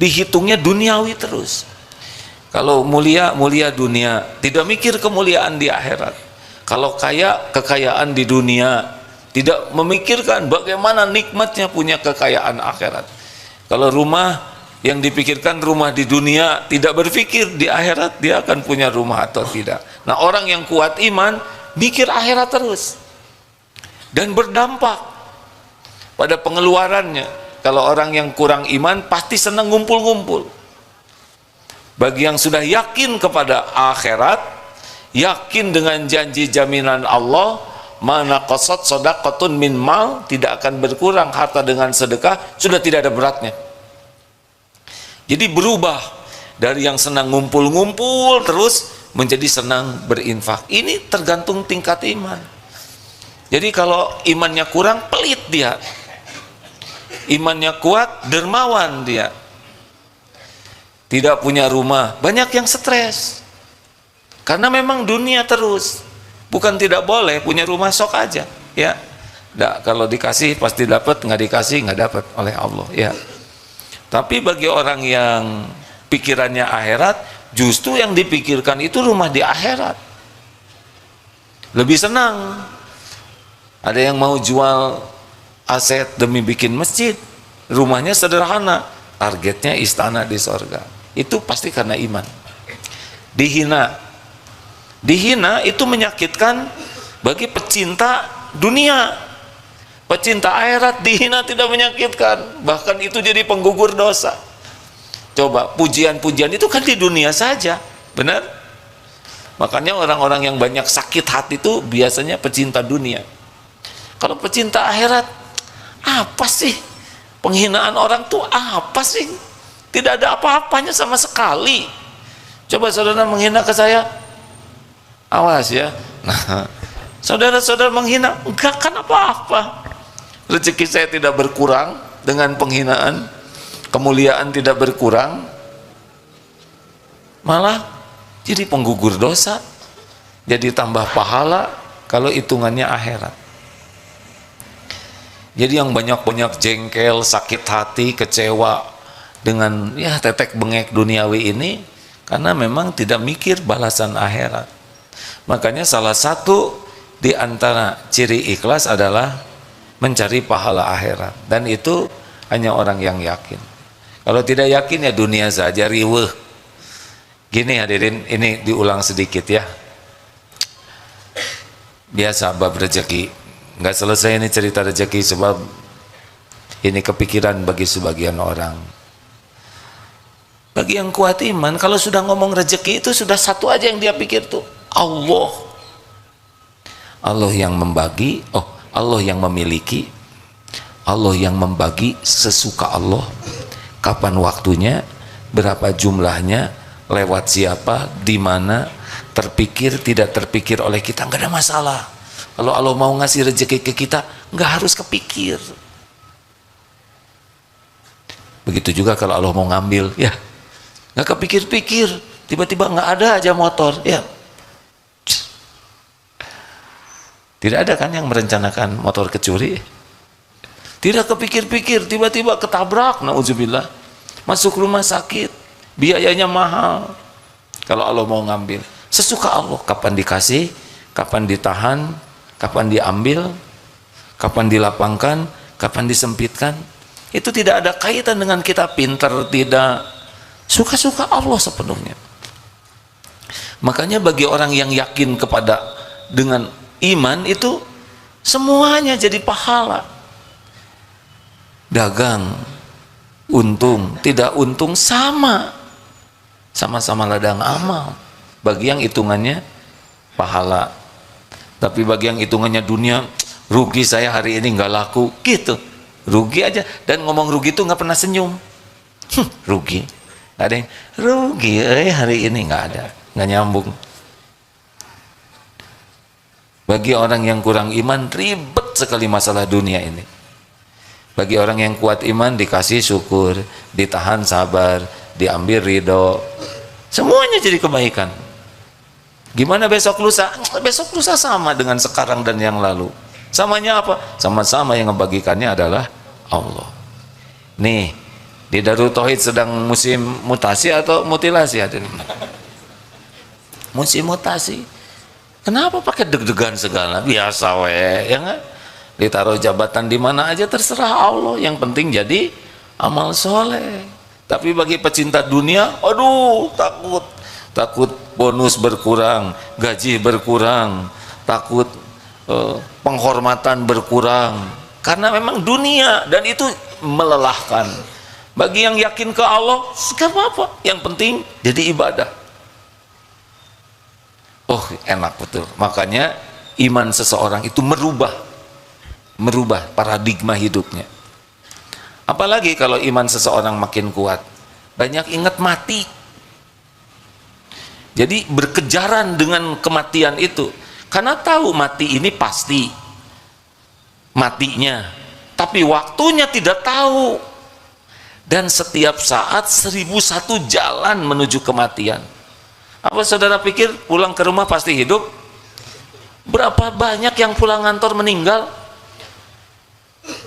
dihitungnya duniawi terus. Kalau mulia, mulia dunia, tidak mikir kemuliaan di akhirat. Kalau kaya, kekayaan di dunia, tidak memikirkan bagaimana nikmatnya punya kekayaan akhirat. Kalau rumah, yang dipikirkan rumah di dunia, tidak berpikir di akhirat dia akan punya rumah atau tidak. Nah, orang yang kuat iman mikir akhirat terus dan berdampak pada pengeluarannya. Kalau orang yang kurang iman pasti senang ngumpul-ngumpul. Bagi yang sudah yakin kepada akhirat, yakin dengan janji jaminan Allah, mana qasat sadaqatun min mal, tidak akan berkurang harta dengan sedekah, sudah tidak ada beratnya. Jadi berubah dari yang senang ngumpul-ngumpul terus menjadi senang berinfak. Ini tergantung tingkat iman. Jadi kalau imannya kurang, pelit dia. Imannya kuat, dermawan dia. Tidak punya rumah, banyak yang stres. Karena memang dunia terus. Bukan tidak boleh punya rumah, sok aja, ya. Nggak, kalau dikasih pasti dapat, nggak dikasih nggak dapat oleh Allah, ya. Tapi bagi orang yang pikirannya akhirat, justru yang dipikirkan itu rumah di akhirat. Lebih senang. Ada yang mau jual aset demi bikin masjid, rumahnya sederhana, targetnya istana di sorga. Itu pasti karena iman. Dihina itu menyakitkan bagi pecinta dunia. Pecinta akhirat dihina tidak menyakitkan, bahkan itu jadi penggugur dosa. Coba, pujian-pujian itu kan di dunia saja, benar? Makanya orang-orang yang banyak sakit hati itu biasanya pecinta dunia. Kalau pecinta akhirat, apa sih? Penghinaan orang tuh apa sih? Tidak ada apa-apanya sama sekali. Coba saudara menghina ke saya, awas ya. Nah, saudara-saudara menghina, enggak kan apa-apa. Rezeki saya tidak berkurang dengan penghinaan, kemuliaan tidak berkurang, malah jadi penggugur dosa, jadi tambah pahala kalau hitungannya akhirat. Jadi yang banyak-banyak jengkel, sakit hati, kecewa dengan ya tetek bengek duniawi ini karena memang tidak mikir balasan akhirat. Makanya salah satu di antara ciri ikhlas adalah mencari pahala akhirat, dan itu hanya orang yang yakin. Kalau tidak yakin ya dunia saja riweuh. Gini hadirin, ini diulang sedikit ya. Biasa bab rezeki, nggak selesai ini cerita rezeki sebab ini kepikiran bagi sebagian orang. Bagi yang kuat iman, kalau sudah ngomong rezeki itu sudah satu aja yang dia pikir tuh, Allah. Allah yang membagi, Allah yang memiliki, Allah yang membagi sesuka Allah. Kapan waktunya, berapa jumlahnya, lewat siapa, di mana, terpikir, tidak terpikir oleh kita, nggak ada masalah. Kalau Allah mau ngasih rezeki ke kita, nggak harus kepikir. Begitu juga kalau Allah mau ngambil, ya nggak kepikir-pikir, tiba-tiba nggak ada aja motor, ya. Tidak ada kan yang merencanakan motor kecuri? Tidak kepikir-pikir, tiba-tiba ketabrak, na'udzubillah, masuk rumah sakit, biayanya mahal. Kalau Allah mau ngambil, sesuka Allah, kapan dikasih, kapan ditahan, kapan diambil, kapan dilapangkan, kapan disempitkan, itu tidak ada kaitan dengan kita pintar, tidak. Suka-suka Allah sepenuhnya. Makanya bagi orang yang yakin kepada dengan iman itu semuanya jadi pahala. Dagang, untung, tidak untung sama-sama ladang amal. Bagi yang hitungannya pahala, tapi bagi yang hitungannya dunia, rugi saya hari ini nggak laku, gitu, rugi aja. Dan ngomong rugi itu nggak pernah senyum. Rugi, nggak ada yang rugi, hari ini nggak ada, nggak nyambung. Bagi orang yang kurang iman, ribet sekali masalah dunia ini. Bagi orang yang kuat iman, dikasih syukur, ditahan sabar, diambil ridho, semuanya jadi kebaikan. Gimana besok lusa? Besok lusa sama dengan sekarang dan yang lalu. Samanya apa? Sama-sama yang membagikannya adalah Allah. Nih, Di Darut Tauhid sedang musim mutasi atau mutilasi hadirin? Musim mutasi. Kenapa pakai deg-degan segala? Biasa we, ya kan? Ditaruh jabatan di mana aja terserah Allah, yang penting jadi amal soleh. Tapi bagi pecinta dunia, aduh, takut bonus berkurang, gaji berkurang, takut penghormatan berkurang, karena memang dunia, dan itu melelahkan. Bagi yang yakin ke Allah, gak apa-apa, yang penting jadi ibadah. Oh, enak betul. Makanya iman seseorang itu merubah paradigma hidupnya. Apalagi kalau iman seseorang makin kuat, banyak ingat mati. Jadi berkejaran dengan kematian itu, karena tahu mati ini pasti matinya, tapi waktunya tidak tahu. Dan setiap saat 1001 jalan menuju kematian. Apa saudara pikir pulang ke rumah pasti hidup? Berapa banyak yang pulang kantor meninggal?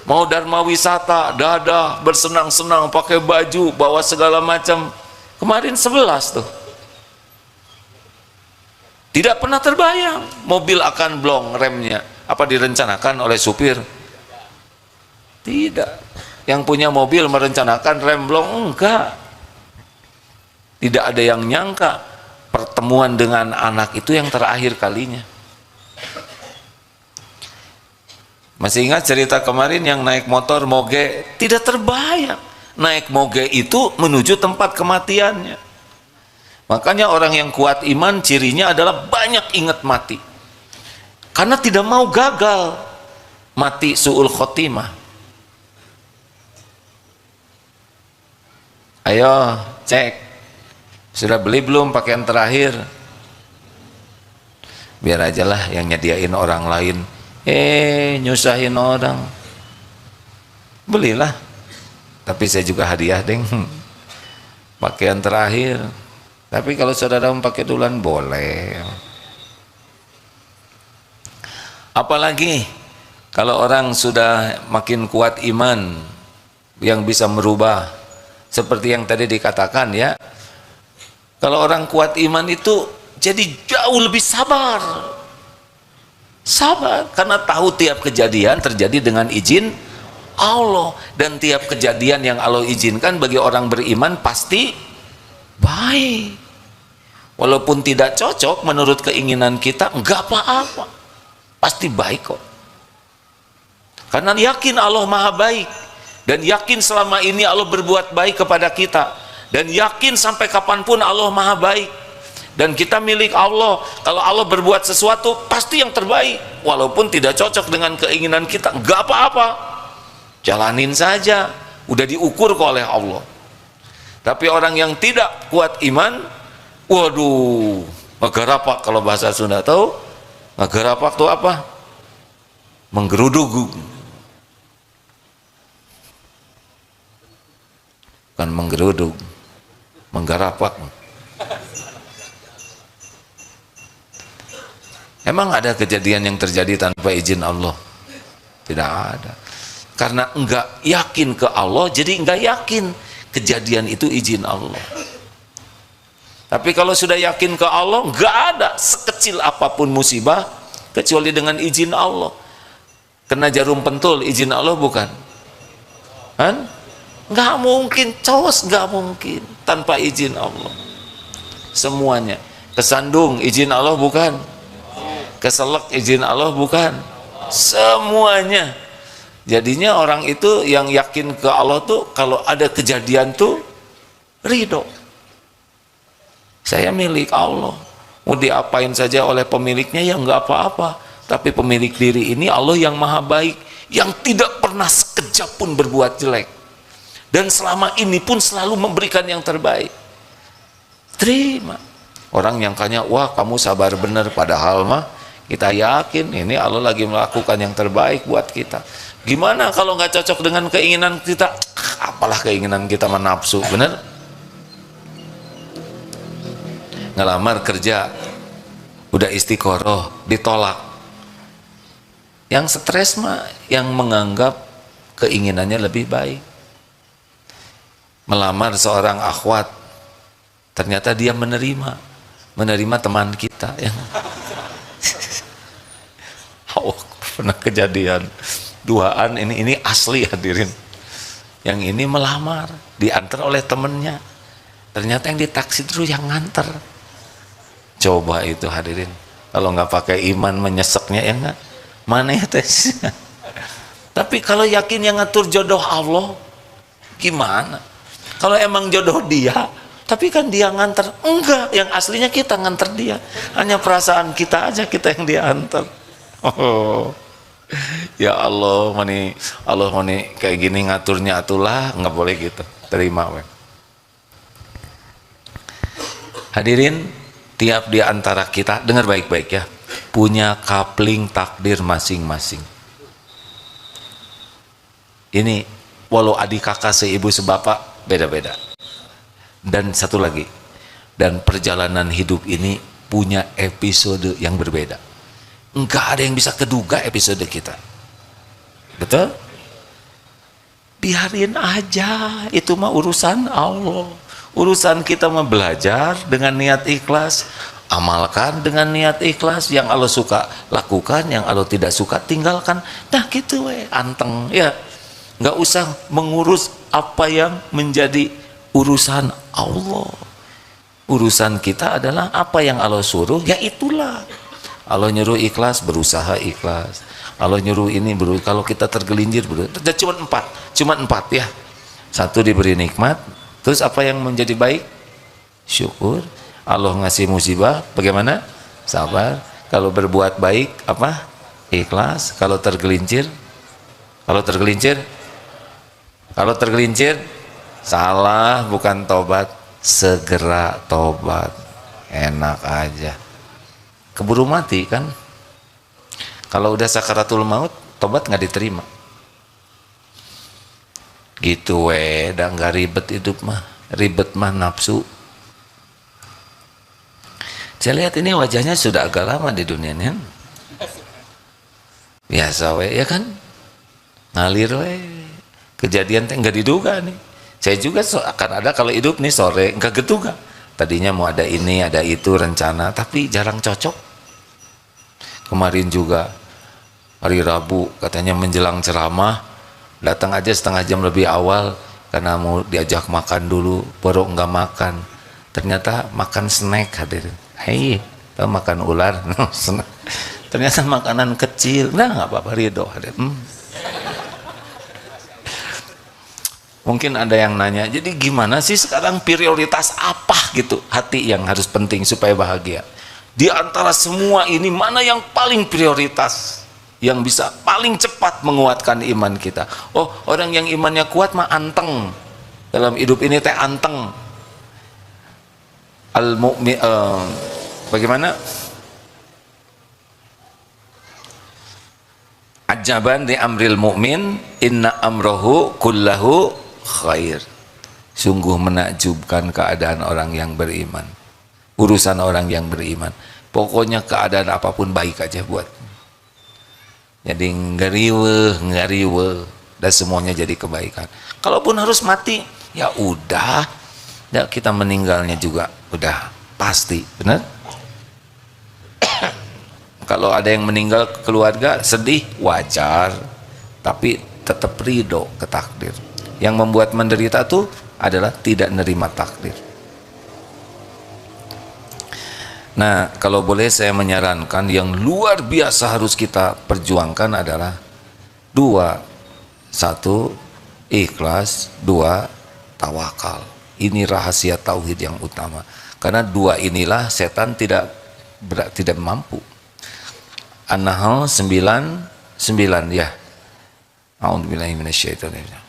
Mau dharma wisata, dadah, bersenang-senang, pakai baju, bawa segala macam. Kemarin 11 tuh. Tidak pernah terbayang mobil akan blong remnya. Apa direncanakan oleh supir? Tidak. Yang punya mobil merencanakan rem blong? Enggak. Tidak ada yang nyangka pertemuan dengan anak itu yang terakhir kalinya. Masih ingat cerita kemarin yang naik motor moge? Tidak terbayang naik moge itu menuju tempat kematiannya. Makanya orang yang kuat iman cirinya adalah banyak ingat mati, karena tidak mau gagal, mati su'ul khotimah. Ayo cek, sudah beli belum pakaian terakhir? Biar aja lah yang nyediain orang lain, nyusahin orang. Belilah, tapi saya juga hadiah deng, pakaian terakhir. Tapi kalau saudara mau pakai duluan boleh. Apalagi kalau orang sudah makin kuat iman yang bisa merubah, seperti yang tadi dikatakan ya, kalau orang kuat iman itu jadi jauh lebih sabar, karena tahu tiap kejadian terjadi dengan izin Allah, dan tiap kejadian yang Allah izinkan bagi orang beriman pasti baik, walaupun tidak cocok menurut keinginan kita, enggak apa-apa, pasti baik kok, karena yakin Allah maha baik. Dan yakin selama ini Allah berbuat baik kepada kita, dan yakin sampai kapanpun Allah maha baik, dan kita milik Allah. Kalau Allah berbuat sesuatu pasti yang terbaik, walaupun tidak cocok dengan keinginan kita, nggak apa-apa, jalanin saja, udah diukur kok oleh Allah. Tapi orang yang tidak kuat iman, waduh, ngegerapak, kalau bahasa Sunda tahu ngegerapak itu apa? Menggeruduk. Bukan menggeruduk, menggarapak. Emang ada kejadian yang terjadi tanpa izin Allah? Tidak ada. Karena enggak yakin ke Allah, jadi enggak yakin kejadian itu izin Allah. Tapi kalau sudah yakin ke Allah, enggak ada sekecil apapun musibah kecuali dengan izin Allah. Kena jarum pentul, izin Allah bukan? Kan? Nggak mungkin, cos, nggak mungkin tanpa izin Allah. Semuanya. Kesandung izin Allah bukan? Keselak izin Allah bukan? Semuanya. Jadinya orang itu yang yakin ke Allah tuh kalau ada kejadian tuh ridho. Saya milik Allah, mau diapain saja oleh pemiliknya ya nggak apa-apa. Tapi pemilik diri ini Allah yang maha baik, yang tidak pernah sekejap pun berbuat jelek, dan selama ini pun selalu memberikan yang terbaik. Terima. Orang yang kanya, wah kamu sabar bener, padahal mah kita yakin ini Allah lagi melakukan yang terbaik buat kita. Gimana kalau nggak cocok dengan keinginan kita? Apalah keinginan kita, menafsu, bener? Ngelamar kerja, udah istiqoroh, ditolak. Yang stres mah yang menganggap keinginannya lebih baik. melamar seorang akhwat, ternyata dia menerima teman kita yang oh, pernah kejadian duaan, ini asli hadirin. Yang ini melamar, diantar oleh temennya, ternyata yang ditaksi dulu yang nganter. Coba itu hadirin, kalau nggak pakai iman menyeseknya ya nggak, mana ya tes. Tapi kalau yakin yang ngatur jodoh Allah, gimana? Kalau emang jodoh dia, tapi kan dia nganter, enggak, yang aslinya kita nganter dia, hanya perasaan kita aja kita yang dia antar. Oh, ya Allah, mani kayak gini ngaturnya atulah, nggak boleh gitu, terima we. Hadirin, tiap di antara kita, dengar baik-baik ya, punya kapling takdir masing-masing. Ini walau adik kakak seibu sebapak beda-beda. Dan satu lagi, dan perjalanan hidup ini punya episode yang berbeda. Enggak ada yang bisa keduga episode kita, betul? Biarin aja, itu mah urusan Allah. Urusan kita mah belajar dengan niat ikhlas, amalkan dengan niat ikhlas. Yang Allah suka lakukan, yang Allah tidak suka tinggalkan. Nah gitu we, anteng ya. Nggak usah mengurus apa yang menjadi urusan Allah. Urusan kita adalah apa yang Allah suruh, ya itulah. Allah nyuruh ikhlas, berusaha ikhlas. Allah nyuruh ini, kalau kita tergelincir, cuma empat ya. Satu, diberi nikmat. Terus apa yang menjadi baik? Syukur. Allah ngasih musibah, bagaimana? Sabar. Kalau berbuat baik, apa? Ikhlas. Kalau tergelincir, salah, bukan tobat, segera tobat. Enak aja. Keburu mati kan? Kalau udah sakaratul maut, tobat nggak diterima. Gitu dah, nggak ribet hidup mah. Ribet mah nafsu. Saya lihat ini wajahnya sudah agak lama di dunia ini. Biasa ya kan? Ngalir kejadian nggak diduga nih. Saya juga akan ada kalau hidup nih sore nggak keduga. Tadinya mau ada ini, ada itu rencana, tapi jarang cocok. Kemarin juga hari Rabu katanya menjelang ceramah, datang aja setengah jam lebih awal karena mau diajak makan dulu, baru nggak makan. Ternyata makan snack hadirin. Hei, tahu makan ular? Ternyata makanan kecil. Nah nggak apa-apa, ridho hadirin. Mungkin ada yang nanya, jadi gimana sih sekarang prioritas apa gitu hati yang harus penting supaya bahagia? Di antara semua ini mana yang paling prioritas, yang bisa paling cepat menguatkan iman kita? Oh, orang yang imannya kuat mah anteng. Dalam hidup ini teh anteng. Al-mu'min, bagaimana? Ajaban di amril mu'min, inna amrohu kullahu khair. Sungguh menakjubkan keadaan orang yang beriman, urusan orang yang beriman. Pokoknya keadaan apapun baik aja buat. Jadi ngariwe dan semuanya jadi kebaikan. Kalaupun harus mati, ya udah, ya kita meninggalnya juga udah pasti, benar? Kalau ada yang meninggal keluarga sedih, wajar, tapi tetap ridho ke takdir. Yang membuat menderita tuh adalah tidak nerima takdir. Nah, kalau boleh saya menyarankan yang luar biasa harus kita perjuangkan adalah dua. Satu, ikhlas. Dua, tawakal. Ini rahasia tauhid yang utama. Karena dua inilah setan tidak mampu. An-Nahl 9:9 ya. A'udzubillahi minasyaitonir.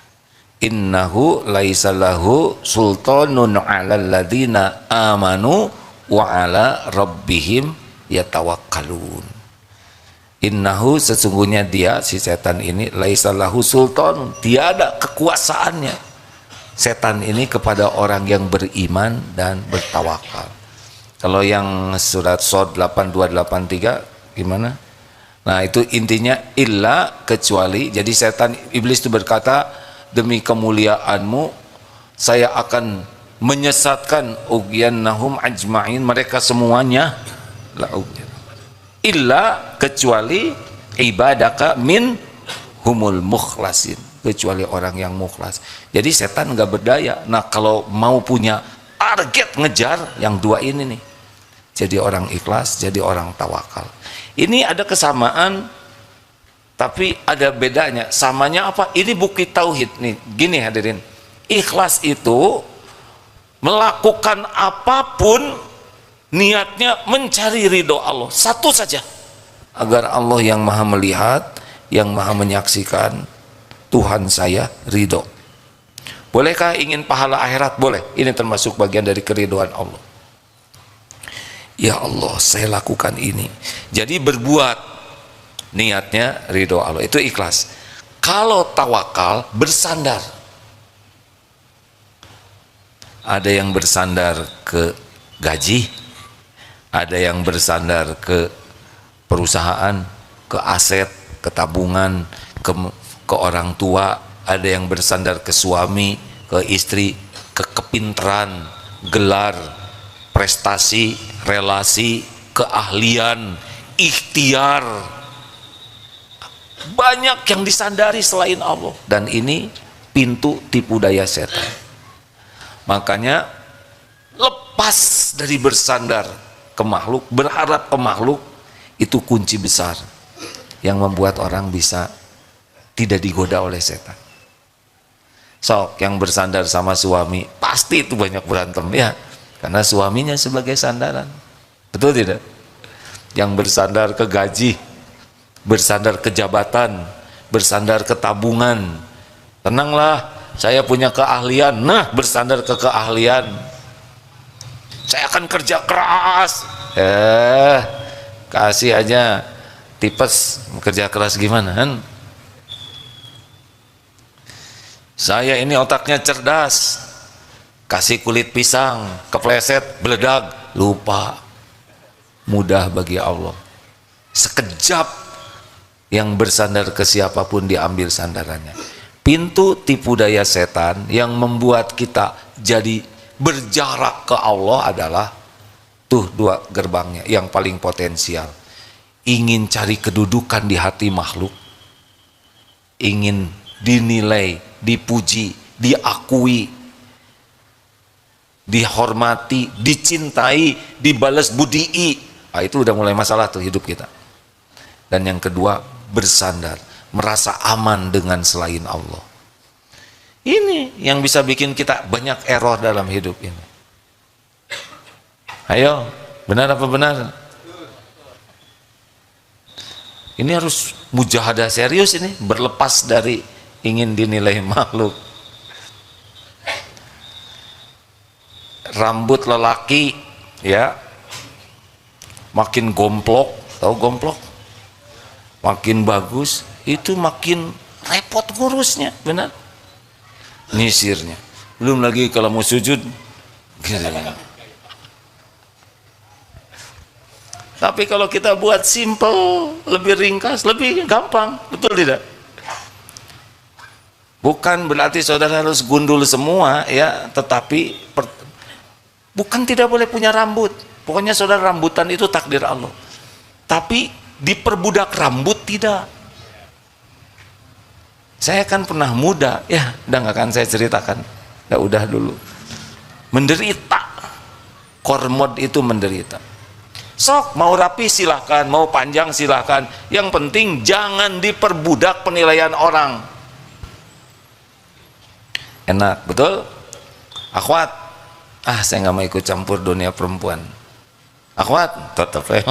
Innahu laisalahu sultanun 'alal ladzina amanu wa 'ala rabbihim yatawakkalun. Innahu, sesungguhnya dia, si setan ini, laisalahu sultanun, tiada kekuasaannya setan ini kepada orang yang beriman dan bertawakal. Kalau yang surat Shad 8283 gimana? Nah itu intinya illa, kecuali. Jadi setan, iblis itu berkata, demi kemuliaanmu saya akan menyesatkan ughwiyannahum ajma'in, mereka semuanya la illa kecuali ibadaka min humul mukhlasin, kecuali orang yang mukhlas. Jadi setan nggak berdaya. Nah kalau mau punya target ngejar yang dua ini nih, jadi orang ikhlas, jadi orang tawakal. Ini ada kesamaan tapi ada bedanya. Samanya apa? Ini bukti tauhid nih. Gini hadirin, ikhlas itu melakukan apapun niatnya mencari ridho Allah, satu saja, agar Allah yang maha melihat, yang maha menyaksikan, Tuhan saya ridho. Bolehkah ingin pahala akhirat? Boleh. Ini termasuk bagian dari keridhaan Allah. Ya Allah, saya lakukan ini, jadi berbuat niatnya ridho Allah, itu ikhlas. Kalau tawakal bersandar, ada yang bersandar ke gaji, ada yang bersandar ke perusahaan, ke aset, ke tabungan, ke orang tua, ada yang bersandar ke suami, ke istri, ke kepintaran, gelar, prestasi, relasi, keahlian, ikhtiar. Banyak yang disandari selain Allah, dan ini pintu tipu daya setan. Makanya lepas dari bersandar ke makhluk, berharap ke makhluk, itu kunci besar yang membuat orang bisa tidak digoda oleh setan. Sok yang bersandar sama suami, pasti itu banyak berantem ya, karena suaminya sebagai sandaran. Betul tidak? Yang bersandar ke gaji, bersandar ke jabatan, bersandar ke tabungan, tenanglah, saya punya keahlian. Nah, bersandar ke keahlian, saya akan kerja keras. Kasih aja tipes, kerja keras gimana kan? Saya ini otaknya cerdas, kasih kulit pisang, kepleset, beledak, lupa. Mudah bagi Allah. Sekejap yang bersandar ke siapapun diambil sandarannya. Pintu tipu daya setan yang membuat kita jadi berjarak ke Allah adalah tuh dua gerbangnya yang paling potensial. Ingin cari kedudukan di hati makhluk, ingin dinilai, dipuji, diakui, dihormati, dicintai, dibalas budii. Nah, itu udah mulai masalah tuh hidup kita. Dan yang kedua, bersandar, merasa aman dengan selain Allah. Ini yang bisa bikin kita banyak error dalam hidup ini. Ayo, benar apa benar? Ini harus mujahadah serius ini, berlepas dari ingin dinilai makhluk. Rambut lelaki ya makin gomplok, tahu gomplok? Makin bagus, itu makin repot ngurusnya, benar? Nyisirnya. Belum lagi kalau mau sujud. Tapi kalau kita buat simple, lebih ringkas, lebih gampang, betul tidak? Bukan berarti saudara harus gundul semua ya, tetapi bukan tidak boleh punya rambut. Pokoknya saudara, rambutan itu takdir Allah. Tapi diperbudak rambut tidak. Saya kan pernah muda, ya udah nggak akan saya ceritakan. Ya udah dulu. Menderita. Kormod itu menderita. Sok mau rapi silahkan, mau panjang silahkan. Yang penting jangan diperbudak penilaian orang. Enak, betul? Akhwat, saya nggak mau ikut campur dunia perempuan. Akhwat, tetap ya.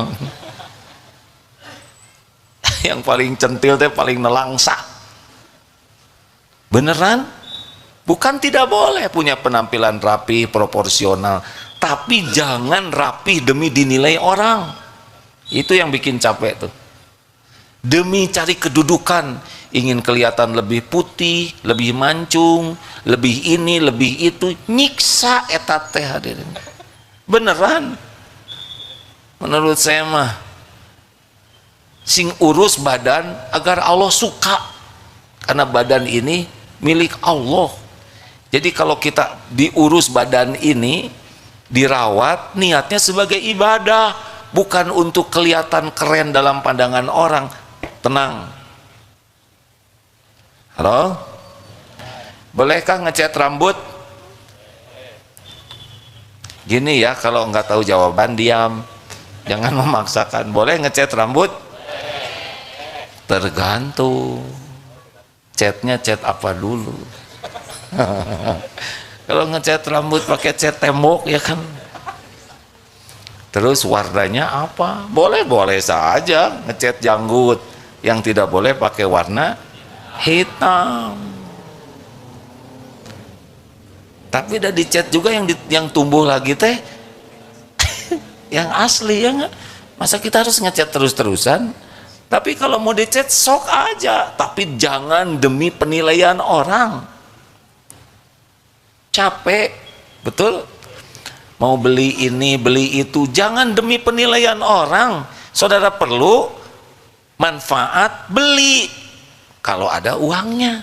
Yang paling centil teh paling nelangsa. Beneran? Bukan tidak boleh punya penampilan rapi, proporsional, tapi jangan rapi demi dinilai orang. Itu yang bikin capek tuh. Demi cari kedudukan, ingin kelihatan lebih putih, lebih mancung, lebih ini, lebih itu, nyiksa etat teh hadirin. Beneran? Menurut saya mah sing urus badan agar Allah suka, karena badan ini milik Allah. Jadi kalau kita diurus badan ini, dirawat, niatnya sebagai ibadah, bukan untuk kelihatan keren dalam pandangan orang. Tenang. Halo? Bolehkah ngecat rambut? Gini ya, kalau nggak tahu jawaban diam, jangan memaksakan. Boleh ngecat rambut? Tergantung catnya cat apa dulu. Kalau ngecat rambut pakai cat tembok ya kan, terus warnanya apa? Boleh saja ngecat janggut. Yang tidak boleh pakai warna hitam. Tapi udah dicat juga yang tumbuh lagi teh yang asli ya nggak? Masa kita harus ngecat terus-terusan? Tapi kalau mau dicat sok aja, tapi jangan demi penilaian orang. Capek, betul? Mau beli ini, beli itu, jangan demi penilaian orang. Saudara perlu manfaat, beli kalau ada uangnya.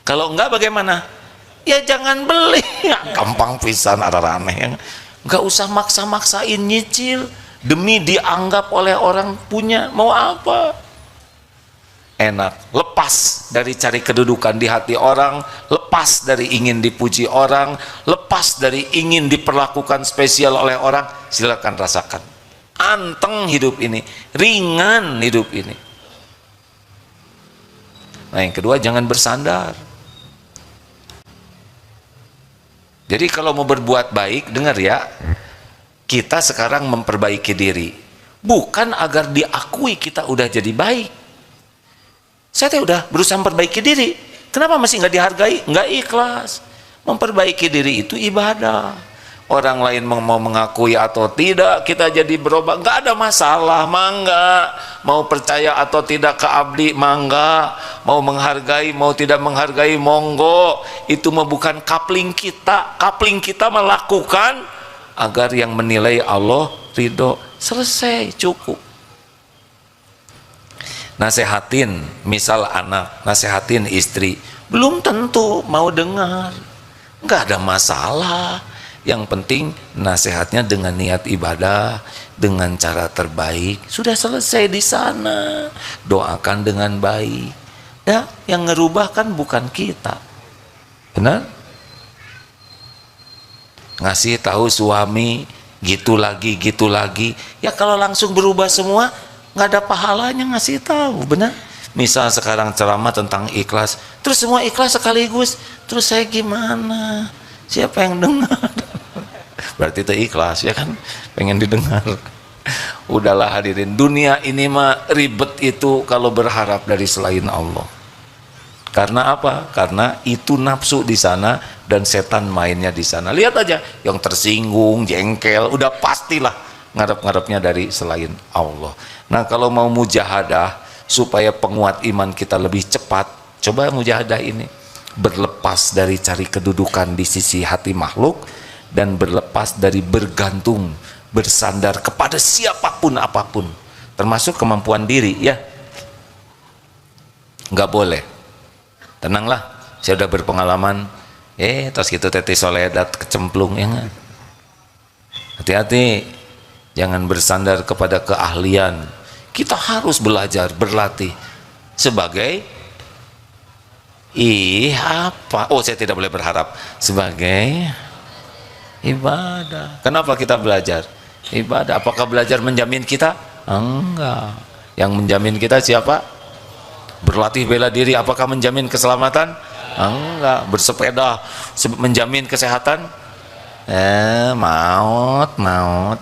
Kalau enggak bagaimana? Ya jangan beli. Gampang pisan, ada aneh. Enggak usah maksa-maksain nyicil demi dianggap oleh orang punya. Mau apa? Enak, lepas dari cari kedudukan di hati orang, lepas dari ingin dipuji orang, lepas dari ingin diperlakukan spesial oleh orang. Silakan rasakan. Anteng hidup ini, ringan hidup ini. Nah, yang kedua, jangan bersandar. Jadi kalau mau berbuat baik, dengar ya, kita sekarang memperbaiki diri, bukan agar diakui kita udah jadi baik. Saya udah berusaha memperbaiki diri, kenapa masih nggak dihargai? Nggak ikhlas. Memperbaiki diri itu ibadah. Orang lain mau mengakui atau tidak, kita jadi berubah, nggak ada masalah, mangga. Mau percaya atau tidak ke abdi, mangga. Mau menghargai, mau tidak menghargai, monggo. Itu mah bukan kapling kita. Kapling kita melakukan agar yang menilai Allah ridho. Selesai, cukup. Nasehatin, misal anak, nasehatin istri, belum tentu mau dengar. Nggak ada masalah. Yang penting nasihatnya dengan niat ibadah, dengan cara terbaik. Sudah selesai di sana. Doakan dengan baik. Ya, yang ngerubah kan bukan kita. Benar? Ngasih tahu suami gitu lagi, gitu lagi. Ya kalau langsung berubah semua, nggak ada pahalanya ngasih tahu. Benar? Misal sekarang ceramah tentang ikhlas, terus semua ikhlas sekaligus, terus saya gimana? Siapa yang dengar? Berarti itu ikhlas ya kan, pengen didengar. Udahlah hadirin, dunia ini mah ribet itu kalau berharap dari selain Allah. Karena apa? Karena itu nafsu di sana dan setan mainnya di sana. Lihat aja, yang tersinggung, jengkel, udah pastilah ngarep-ngarepnya dari selain Allah. Nah, kalau mau mujahadah supaya penguat iman kita lebih cepat, coba mujahadah ini. Berlepas dari cari kedudukan di sisi hati makhluk dan berlepas dari bergantung, bersandar kepada siapapun apapun, termasuk kemampuan diri ya. Nggak boleh. Tenanglah, saya udah berpengalaman. Tos gitu teti soledat kecemplung ya nggak? Hati-hati, jangan bersandar kepada keahlian. Kita harus belajar, berlatih sebagai apa? Oh, saya tidak boleh berharap sebagai ibadah. Kenapa kita belajar? Ibadah. Apakah belajar menjamin kita? Enggak. Yang menjamin kita siapa? Berlatih bela diri. Apakah menjamin keselamatan? Enggak. Bersepeda menjamin kesehatan? Maut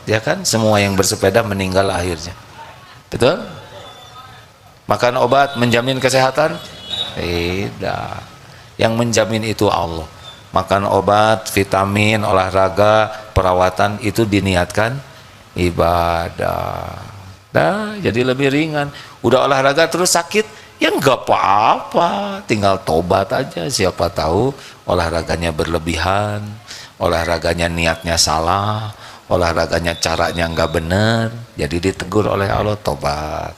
ya kan? Semua yang bersepeda meninggal akhirnya. Betul? Makan obat menjamin kesehatan? Tidak. Yang menjamin itu Allah. Makan obat, vitamin, olahraga, perawatan itu diniatkan ibadah. Nah, jadi lebih ringan. Udah olahraga terus sakit, ya nggak apa-apa, tinggal tobat aja. Siapa tahu olahraganya berlebihan, olahraganya niatnya salah, olahraganya caranya nggak benar, jadi ditegur oleh Allah, tobat.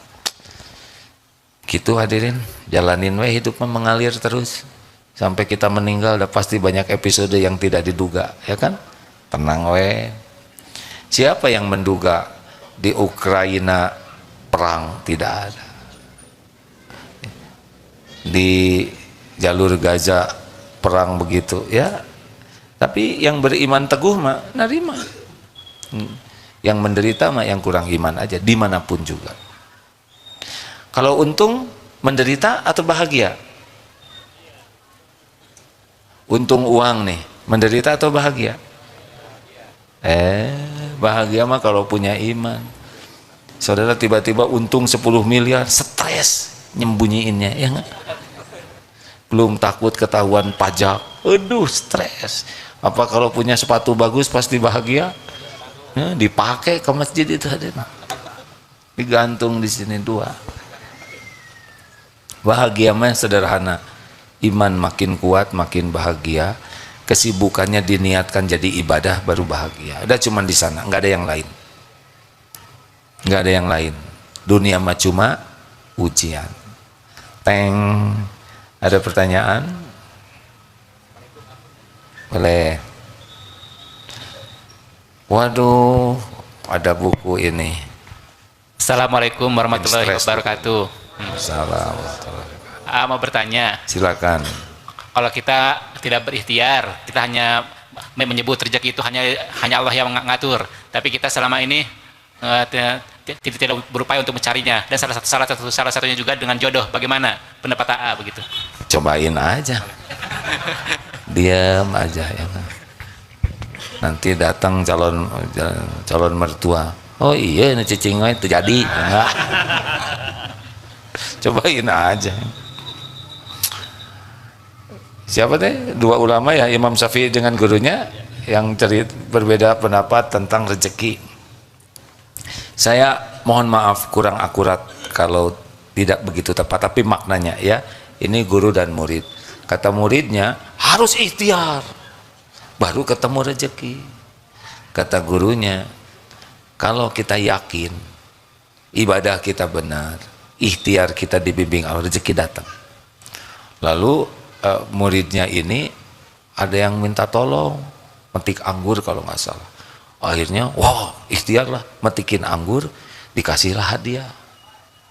Gitu hadirin, jalanin we hidup mengalir terus. Sampai kita meninggal udah pasti banyak episode yang tidak diduga, ya kan? Tenang we. Siapa yang menduga di Ukraina perang? Tidak ada. Di jalur Gaza perang begitu, ya. Tapi yang beriman teguh mah nerima. Yang menderita mah yang kurang iman aja, dimanapun juga. Kalau untung menderita atau bahagia? Untung uang nih, menderita atau bahagia? Bahagia mah kalau punya iman. Saudara tiba-tiba untung 10 miliar, stres nyembunyiinnya, ya enggak? Belum takut ketahuan pajak, aduh stres. Apa kalau punya sepatu bagus pasti bahagia? Ya, dipakai ke masjid itu hadir. Digantung di sini dua. Bahagia mah sederhana. Iman makin kuat, makin bahagia. Kesibukannya diniatkan jadi ibadah, baru bahagia. Udah cuman di sana, nggak ada yang lain. Nggak ada yang lain. Dunia mah cuma ujian. Teng. Ada pertanyaan? Boleh. Waduh, ada buku ini. Assalamualaikum warahmatullahi wabarakatuh. Salam. Mau bertanya. Silakan. Kalau kita tidak berikhtiar, kita hanya menyebut rezeki itu hanya Allah yang mengatur. Tapi kita selama ini tidak berupaya untuk mencarinya. Dan salah satunya juga dengan jodoh. Bagaimana pendapat AA begitu? Cobain aja. Diam aja ya. Nanti datang calon mertua. Oh iya, ini cicing itu jadi. Enggak. Cobain aja. Siapa teh? Dua ulama ya, Imam Syafi'i dengan gurunya yang berbeda pendapat tentang rezeki. Saya mohon maaf kurang akurat kalau tidak begitu tepat, tapi maknanya ya, ini guru dan murid. Kata muridnya harus ikhtiar baru ketemu rezeki. Kata gurunya, kalau kita yakin ibadah kita benar, ikhtiar kita dibimbing Allah, rezeki datang. Lalu muridnya ini ada yang minta tolong metik anggur kalau nggak salah. Akhirnya wow, ikhtiarlah metikin anggur, dikasihlah hadiah.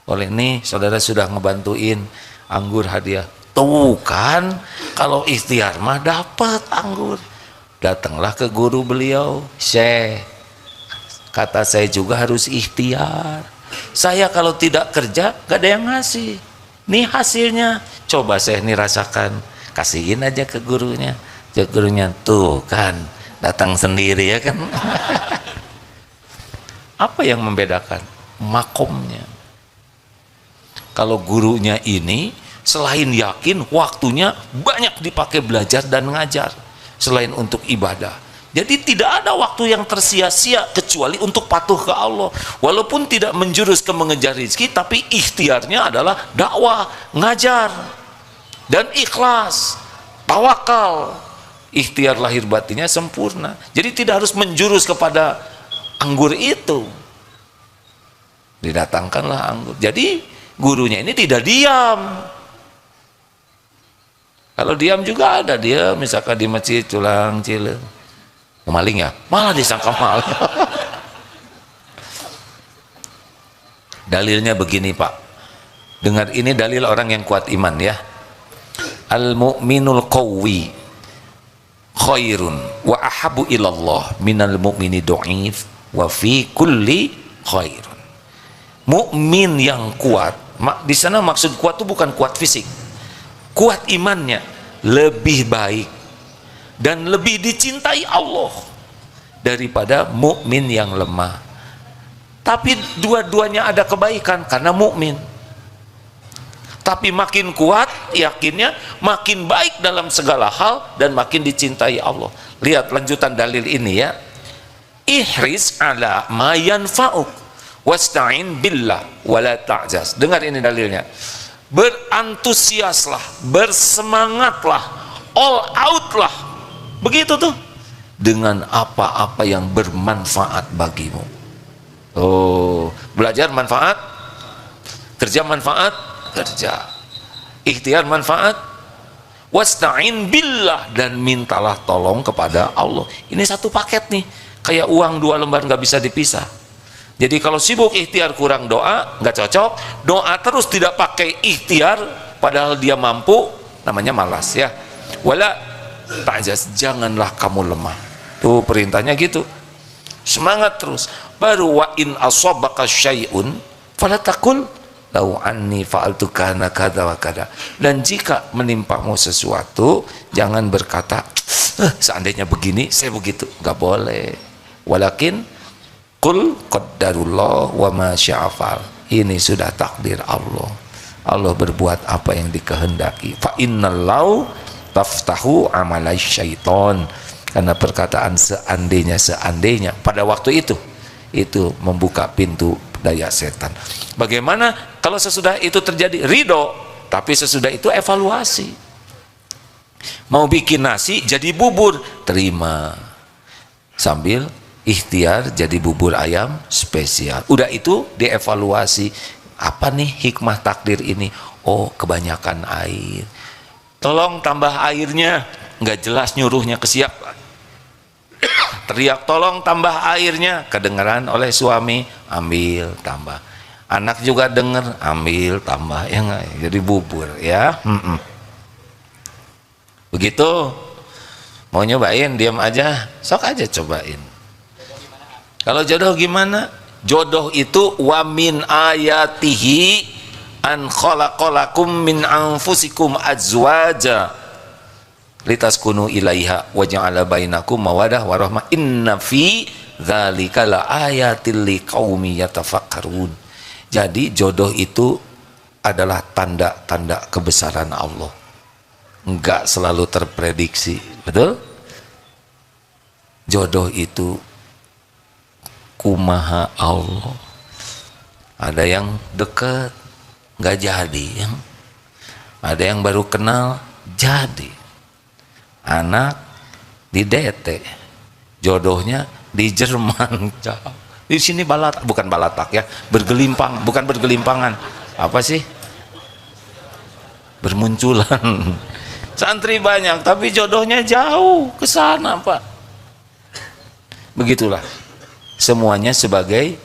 Oleh nih saudara sudah ngebantuin anggur hadiah. Tuh kan, kalau ikhtiar mah dapat anggur. Datanglah ke guru beliau, Syekh, kata saya juga harus ikhtiar. Saya kalau tidak kerja gak ada yang ngasih. Nih hasilnya, coba Syekh nih rasakan. Kasihin aja ke gurunya. Ke gurunya, tuh kan, datang sendiri ya kan. Apa yang membedakan? Makomnya. Kalau gurunya ini selain yakin, waktunya banyak dipakai belajar dan ngajar selain untuk ibadah. Jadi tidak ada waktu yang tersia-sia kecuali untuk patuh ke Allah. Walaupun tidak menjurus ke mengejar rezeki, tapi ikhtiarnya adalah dakwah, ngajar, dan ikhlas, tawakal. Ikhtiar lahir batinnya sempurna. Jadi tidak harus menjurus kepada anggur itu. Didatangkanlah anggur. Jadi gurunya ini tidak diam. Kalau diam juga ada dia, misalkan di masjid culang cileng. Maling ya, malah disangka maling. Dalilnya begini Pak, dengar ini dalil orang yang kuat iman ya. Al-mu'minul qawwi khairun wa ahabu ilallah minal mu'mini du'if wa fi kulli khairun. Mukmin yang kuat, di sana maksud kuat itu bukan kuat fisik, kuat imannya, lebih baik dan lebih dicintai Allah daripada mukmin yang lemah. Tapi dua-duanya ada kebaikan karena mukmin. Tapi makin kuat yakinnya, makin baik dalam segala hal dan makin dicintai Allah. Lihat lanjutan dalil ini ya. Ihris ala ma yanfa'uk wasta'in billah wala ta'jaz. Dengar ini dalilnya. Berantusiaslah, bersemangatlah, all out lah. Begitu tuh, dengan apa-apa yang bermanfaat bagimu. Oh, belajar manfaat, kerja manfaat, kerja, ikhtiar manfaat, wasta'in billah, dan mintalah tolong kepada Allah. Ini satu paket nih, kayak uang 2 lembar nggak bisa dipisah. Jadi kalau sibuk ikhtiar kurang doa, nggak cocok. Doa terus tidak pakai ikhtiar padahal dia mampu, namanya malas ya. Wala ta'jaz, janganlah kamu lemah. Tuh perintahnya gitu. Semangat terus. Baru wa in asabaka syai'un fala taqul lau anni fa'altu kana kada wa kada. Dan jika menimpamu sesuatu, jangan berkata seandainya begini saya begitu, nggak boleh. Walakin qul qaddarullah wa ma sya'afal. Ini sudah takdir Allah. Allah berbuat apa yang dikehendaki. Fa innallahu taftahu amalai syaiton. Karena perkataan seandainya pada waktu itu membuka pintu daya setan. Bagaimana kalau sesudah itu terjadi? Ridho, tapi sesudah itu evaluasi. Mau bikin nasi jadi bubur, terima, sambil ikhtiar jadi bubur ayam spesial. Udah itu dievaluasi, apa nih hikmah takdir ini? Oh, kebanyakan air, tolong tambah airnya. Nggak jelas nyuruhnya ke siapa. Teriak tolong tambah airnya, kedengaran oleh suami, ambil tambah. Anak juga dengar, ambil tambah, ya nggak? Jadi bubur ya. Begitu. Mau nyobain, diam aja, sok aja cobain. Kalau jodoh gimana? Jodoh itu wa min ayatihi an khalaqalakum min anfusikum azwaja litaskunu ilaiha wa ja'ala bainakum mawadah warahmah inna fi dzalika laayatil liqaumi yatafakkarun. Jadi jodoh itu adalah tanda-tanda kebesaran Allah. Enggak selalu terprediksi, betul? Jodoh itu kumaha Allah. Ada yang dekat nggak jadi, yang ada yang baru kenal jadi. Anak di DT, jodohnya di Jerman. Di sini bukan balatak ya, bergelimpang, bukan bergelimpangan. Apa sih? Bermunculan. Santri banyak, tapi jodohnya jauh ke sana, Pak. Begitulah. Semuanya sebagai